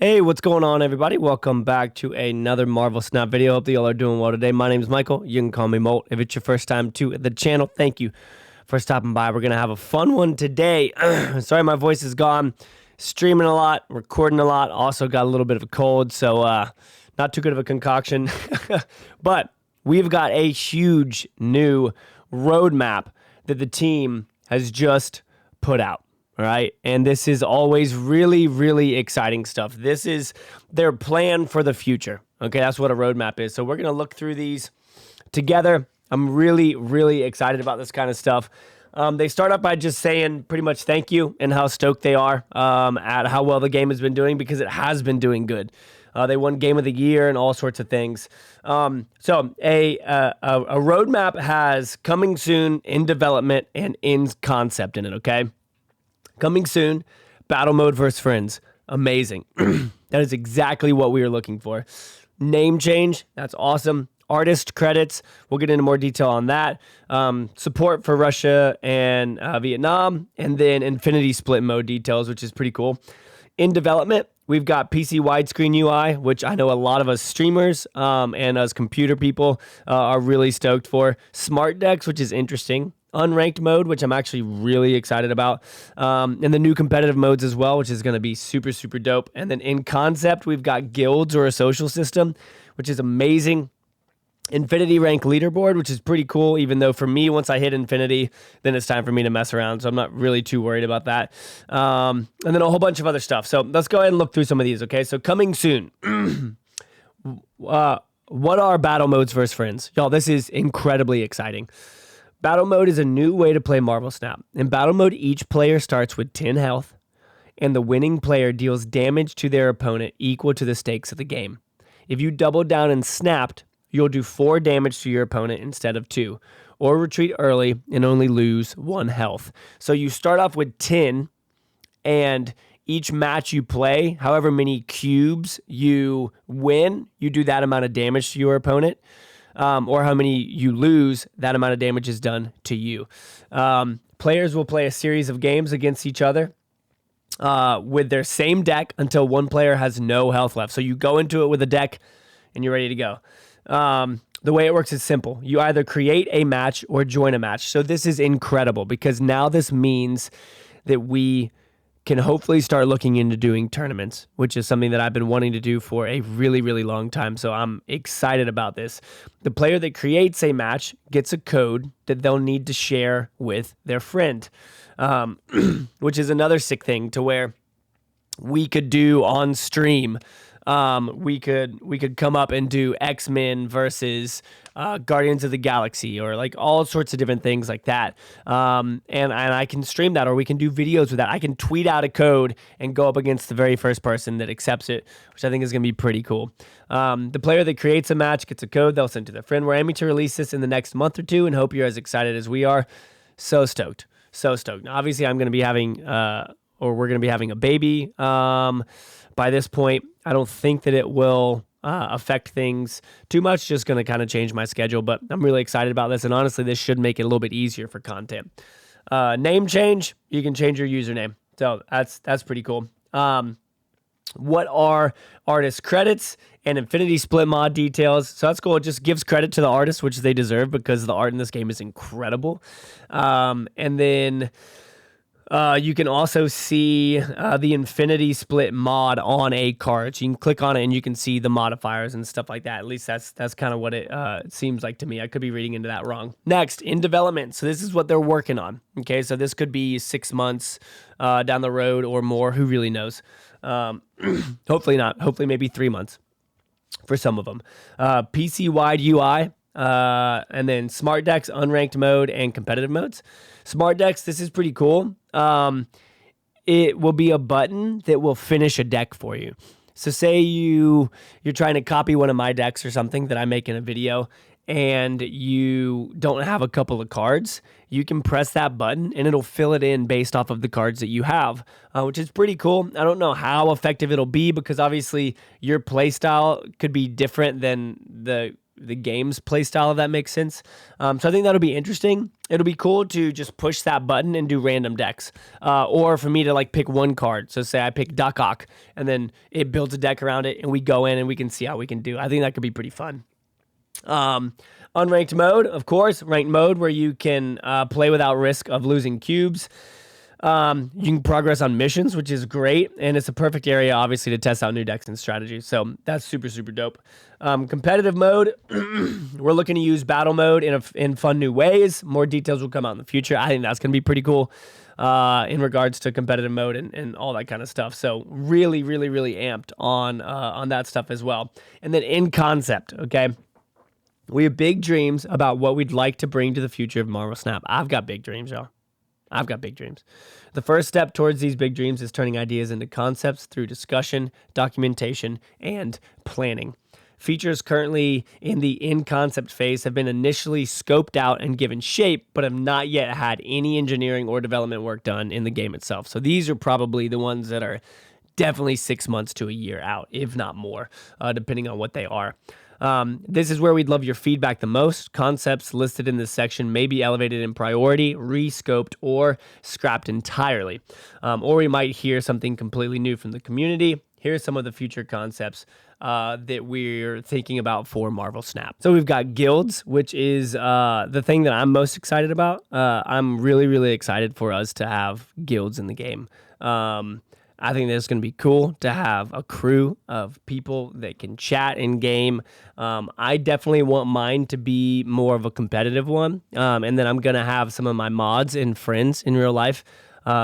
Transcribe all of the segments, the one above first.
Hey, what's going on, everybody? Welcome back to another Marvel Snap video. Hope that y'all are doing well today. My name is Michael. You can call me MOLT. If it's your first time to the channel, thank you for stopping by. We're going to have a fun one today. Sorry, my voice is gone. Streaming a lot, recording a lot. Also got a little bit of a cold, so not too good of a concoction. But we've got a huge new roadmap that the team has just put out. All right. And this is always really, really exciting stuff. This is their plan for the future. Okay. That's what a roadmap is. So we're going to look through these together. I'm really, really excited about this kind of stuff. They start up by just saying pretty much thank you and how stoked they are at how well the game has been doing, because it has been doing good. They won Game of the Year and all sorts of things. So a roadmap has coming soon, in development, and in concept in it. Okay. Coming soon, battle mode versus friends. Amazing. That is exactly what we were looking for. Name change. That's awesome. Artist credits. We'll get into more detail on that. Support for Russia and Vietnam. And then Infinity Split mode details, which is pretty cool. In development, we've got PC widescreen UI, which I know a lot of us streamers and us computer people are really stoked for. Smart decks, which is interesting. Unranked mode, which I'm actually really excited about, and the new competitive modes as well, which is going to be super, super dope. And then in concept, we've got guilds or a social system, which is amazing. Infinity rank leaderboard, which is pretty cool, even though for me, once I hit Infinity, then it's time for me to mess around, so I'm not really too worried about that. And then a whole bunch of other stuff. So let's go ahead and look through some of these, okay? So coming soon. What are battle modes versus friends? Y'all, this is incredibly exciting. Battle mode is a new way to play Marvel Snap. In battle mode, each player starts with 10 health, and the winning player deals damage to their opponent equal to the stakes of the game. If you double down and snapped, you'll do 4 damage to your opponent instead of 2, or retreat early and only lose 1 health. So you start off with 10, and each match you play, however many cubes you win, you do that amount of damage to your opponent. Or how many you lose, that amount of damage is done to you. Players will play a series of games against each other with their same deck until one player has no health left. So you go into it with a deck and you're ready to go. The way it works is simple. You either create a match or join a match. So this is incredible, because now this means that we can hopefully start looking into doing tournaments, which is something that I've been wanting to do for a really, really long time. So I'm excited about this. The player that creates a match gets a code that they'll need to share with their friend, which is another sick thing, to where we could do on stream. We could come up and do X-Men versus Guardians of the Galaxy, or like all sorts of different things like that. And I can stream that, or we can do videos with that. I can tweet out a code and go up against the very first person that accepts it, which I think is going to be pretty cool. The player that creates a match gets a code they'll send to their friend. We're aiming to release this in the next month or two, and hope you're as excited as we are. So stoked. So stoked. Now, obviously, I'm going to be having, or we're going to be having a baby by this point. I don't think that it will affect things too much. Just going to kind of change my schedule, but I'm really excited about this. And honestly, this should make it a little bit easier for content. Name change, you can change your username. So that's pretty cool. What are artist credits and Infinity Split mod details? So that's cool. It just gives credit to the artists, which they deserve, because the art in this game is incredible. And then you can also see the Infinity Split mod on a card. So you can click on it and you can see the modifiers and stuff like that. At least that's kind of what it seems like to me. I could be reading into that wrong. Next, in development. So this is what they're working on. Okay, so this could be 6 months down the road or more. Who really knows? Hopefully not. Hopefully maybe 3 months for some of them. PC wide UI. And then smart decks, unranked mode, and competitive modes. Smart decks, this is pretty cool. It will be a button that will finish a deck for you. So say you're trying to copy one of my decks or something that I make in a video, and you don't have a couple of cards, you can press that button and it'll fill it in based off of the cards that you have, which is pretty cool. I don't know how effective it'll be, because obviously your playstyle could be different than the the game's play style, if that makes sense. So I think that'll be interesting. It'll be cool to just push that button and do random decks, or for me to like pick one card. So say I pick Duck Hawk, and then it builds a deck around it, and we go in and we can see how we can do. I think that could be pretty fun. Unranked mode, of course, ranked mode where you can play without risk of losing cubes. You can progress on missions, which is great, and it's a perfect area, obviously, to test out new decks and strategies. So that's super, super dope. Competitive mode, we're looking to use battle mode in fun new ways. More details will come out in the future. I think that's going to be pretty cool in regards to competitive mode and all that kind of stuff. So really, really, really amped on that stuff as well. And then in concept, okay? We have big dreams about what we'd like to bring to the future of Marvel Snap. I've got big dreams, y'all. I've got big dreams. The first step towards these big dreams is turning ideas into concepts through discussion, documentation, and planning. Features currently in the in-concept phase have been initially scoped out and given shape, but have not yet had any engineering or development work done in the game itself. So these are probably the ones that are definitely 6 months to a year out, if not more, depending on what they are. This is where we'd love your feedback the most. Concepts listed in this section may be elevated in priority, re-scoped, or scrapped entirely. Or we might hear something completely new from the community. Here's some of the future concepts that we're thinking about for Marvel Snap. So we've got guilds, which is the thing that I'm most excited about. I'm really, really excited for us to have guilds in the game. I think that it's going to be cool to have a crew of people that can chat in game. I definitely want mine to be more of a competitive one. And then I'm going to have some of my mods and friends in real life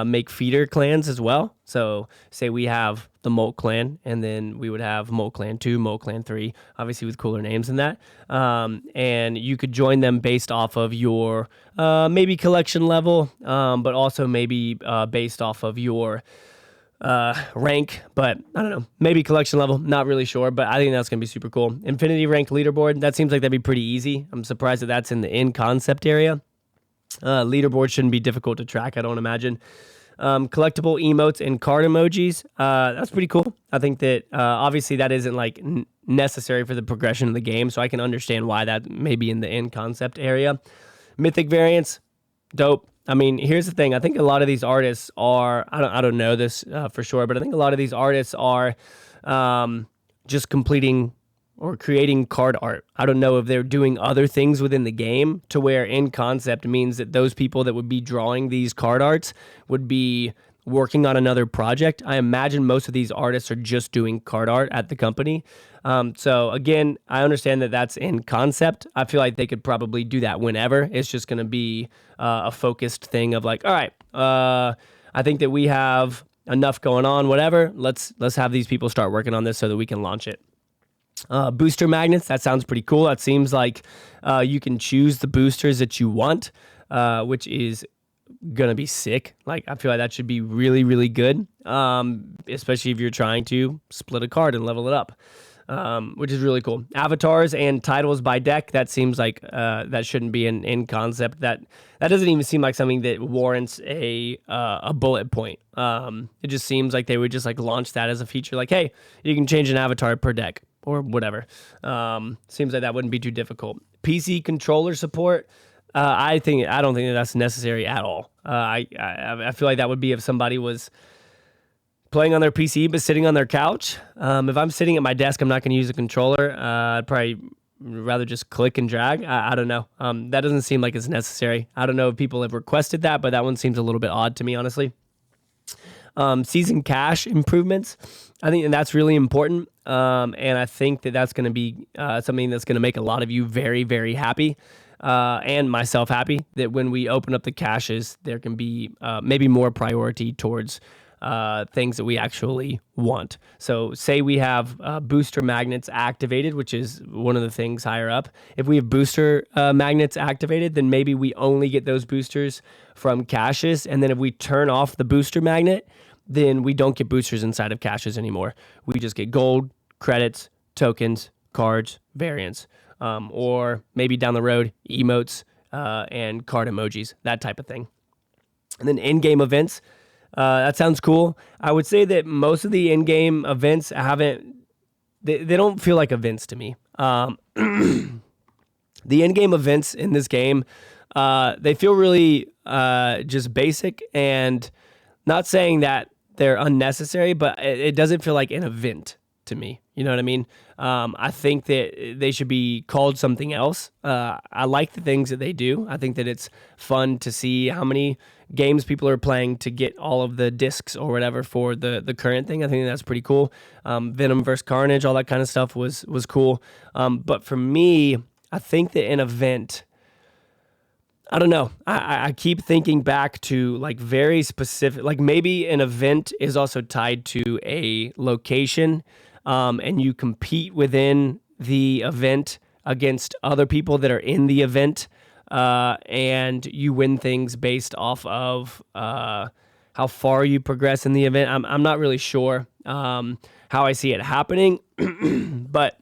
make feeder clans as well. So say we have the MOLT clan, and then we would have MOLT clan 2, MOLT clan 3, obviously with cooler names than that. And you could join them based off of your maybe collection level, but also maybe based off of your rank, but I don't know, maybe collection level, not really sure, but I think that's going to be super cool. Infinity rank leaderboard, that seems like that'd be pretty easy. I'm surprised that that's in the in-concept area. Leaderboard shouldn't be difficult to track, I don't imagine. Collectible emotes and card emojis, that's pretty cool. I think that obviously that isn't like necessary for the progression of the game, so I can understand why that may be in the in-concept area. Mythic variants, dope. I mean, here's the thing. I think a lot of these artists are, I don't know this for sure, but I think a lot of these artists are just completing or creating card art. I don't know if they're doing other things within the game to where in concept means that those people that would be drawing these card arts would be working on another project. I imagine most of these artists are just doing card art at the company. So again, I understand that that's in concept. I feel like they could probably do that whenever. It's just going to be a focused thing of like, all right, I think that we have enough going on, whatever. Let's have these people start working on this so that we can launch it. Booster magnets, that sounds pretty cool. It seems like you can choose the boosters that you want, which is gonna be sick. Like, I feel like that should be really, really good, especially if you're trying to split a card and level it up, which is really cool. Avatars and titles by deck, that seems like that shouldn't be in concept. That doesn't even seem like something that warrants a bullet point. It just seems like they would just like launch that as a feature, like, hey, you can change an avatar per deck or whatever. Seems like that wouldn't be too difficult. PC controller support, I don't think that that's necessary at all. I feel like that would be if somebody was playing on their PC but sitting on their couch. If I'm sitting at my desk, I'm not going to use a controller. I'd probably rather just click and drag. I don't know. That doesn't seem like it's necessary. I don't know if people have requested that, but that one seems a little bit odd to me, honestly. Season cash improvements, I think that's really important, and I think that that's going to be something that's going to make a lot of you very, very happy, and myself happy, that when we open up the caches, there can be maybe more priority towards things that we actually want. So say we have booster magnets activated, which is one of the things higher up. If we have booster magnets activated, then maybe we only get those boosters from caches. And then if we turn off the booster magnet, then we don't get boosters inside of caches anymore. We just get gold, credits, tokens, cards, variants, or maybe down the road, emotes and card emojis, that type of thing. And then in-game events, that sounds cool. I would say that most of the in-game events they don't feel like events to me. The in-game events in this game, they feel really just basic, and not saying that they're unnecessary, but it doesn't feel like an event to me. You know what I mean? I think that they should be called something else. I like the things that they do. I think that it's fun to see how many games people are playing to get all of the discs or whatever for the current thing. I think that's pretty cool. Venom versus Carnage, all that kind of stuff was cool. But for me, I think that an event, I don't know. I keep thinking back to like very specific, like maybe an event is also tied to a location, and you compete within the event against other people that are in the event, and you win things based off of how far you progress in the event. I'm not really sure how I see it happening, but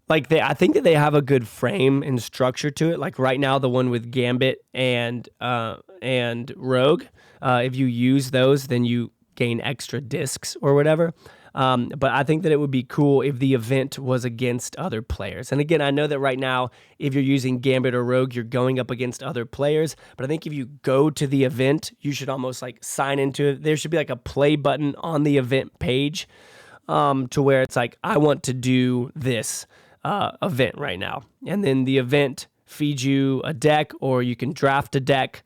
like I think that they have a good frame and structure to it. Like right now, the one with Gambit and Rogue, if you use those, then you gain extra discs or whatever. But I think that it would be cool if the event was against other players. And again, I know that right now, if you're using Gambit or Rogue, you're going up against other players. But I think if you go to the event, you should almost like sign into it. There should be like a play button on the event page, to where it's like, I want to do this event right now. And then the event feeds you a deck, or you can draft a deck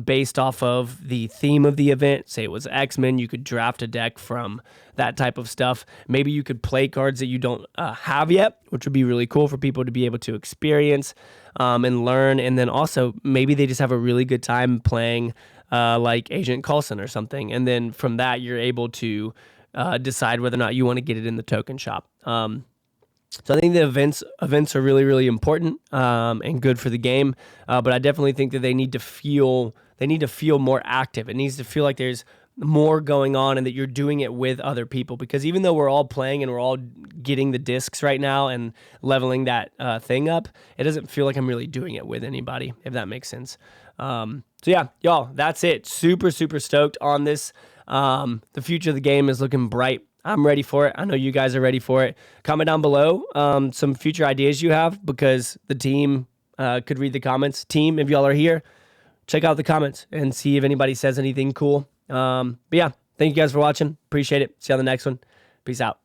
based off of the theme of the event. Say it was X-Men, you could draft a deck from that type of stuff. Maybe you could play cards that you don't have yet, which would be really cool for people to be able to experience and learn. And then also maybe they just have a really good time playing like Agent Coulson or something. And then from that, you're able to decide whether or not you want to get it in the token shop. So I think the events are really, really important and good for the game. But I definitely think that they need to feel more active. It needs to feel like there's more going on and that you're doing it with other people. Because even though we're all playing and we're all getting the discs right now and leveling that thing up, it doesn't feel like I'm really doing it with anybody, if that makes sense. So yeah, y'all, that's it. Super, super stoked on this. The future of the game is looking bright. I'm ready for it. I know you guys are ready for it. Comment down below some future ideas you have, because the team could read the comments. Team, if y'all are here, check out the comments and see if anybody says anything cool. But yeah, thank you guys for watching. Appreciate it. See you on the next one. Peace out.